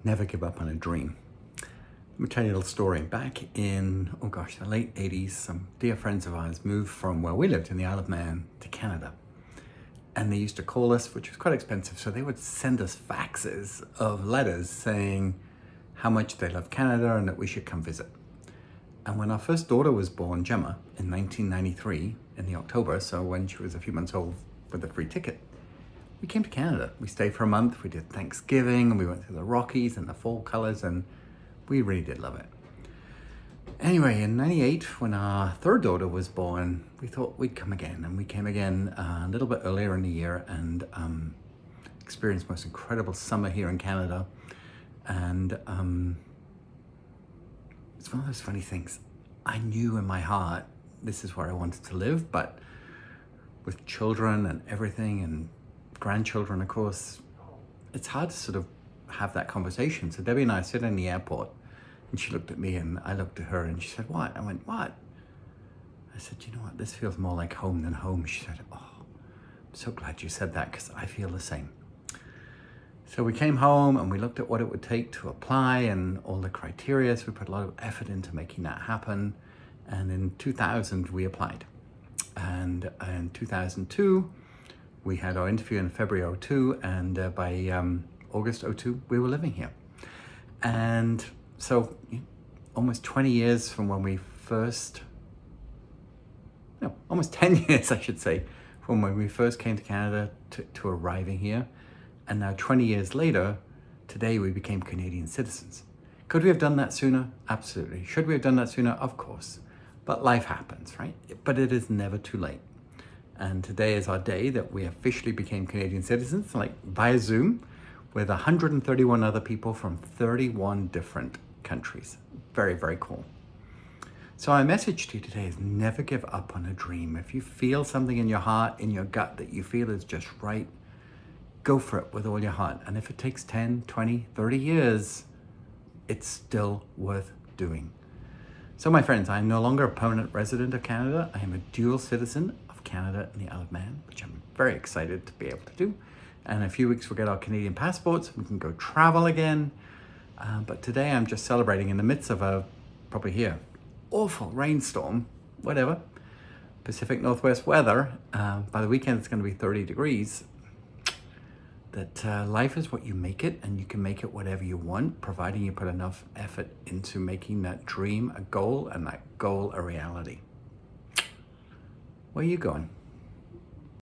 Never give up on a dream. Let me tell you a little story. Back in, the late 80s, some dear friends of ours moved from where we lived in the Isle of Man to Canada. And they used to call us, which was quite expensive, so they would send us faxes of letters saying how much they loved Canada and that we should come visit. And when our first daughter was born, Gemma, in 1993, in the October, so when she was a few months old with a free ticket, we came to Canada. We stayed for a month, we did Thanksgiving, and we went through the Rockies and the fall colors, and we really did love it. Anyway, in 98, when our third daughter was born, we thought we'd come again, and we came again a little bit earlier in the year and experienced the most incredible summer here in Canada. And it's one of those funny things. I knew in my heart this is where I wanted to live, but with children and everything and grandchildren, of course, it's hard to sort of have that conversation. So Debbie and I sit in the airport, and she looked at me and I looked at her, and she said, "What?" I went, "What?" I said, "You know what? This feels more like home than home." She said, "Oh, I'm so glad you said that, because I feel the same." So we came home and we looked at what it would take to apply and all the criteria. So we put a lot of effort into making that happen. And in 2000, we applied. And in 2002, we had our interview in February 2002, and by August 2002, we were living here. And so almost 20 years from when we almost 10 years, I should say, from when we first came to Canada to arriving here. And now 20 years later, today we became Canadian citizens. Could we have done that sooner? Absolutely. Should we have done that sooner? Of course. But life happens, right? But it is never too late. And today is our day that we officially became Canadian citizens, like via Zoom, with 131 other people from 31 different countries. Very, very cool. So my message to you today is never give up on a dream. If you feel something in your heart, in your gut that you feel is just right, go for it with all your heart. And if it takes 10, 20, 30 years, it's still worth doing. So my friends, I am no longer a permanent resident of Canada. I am a dual citizen of Canada and the Isle of Man, which I'm very excited to be able to do. And in a few weeks, we'll get our Canadian passports. We can go travel again. But today I'm just celebrating in the midst of a, probably here, awful rainstorm, whatever, Pacific Northwest weather. By the weekend, it's going to be 30 degrees. That life is what you make it, and you can make it whatever you want, providing you put enough effort into making that dream a goal and that goal a reality. Where are you going?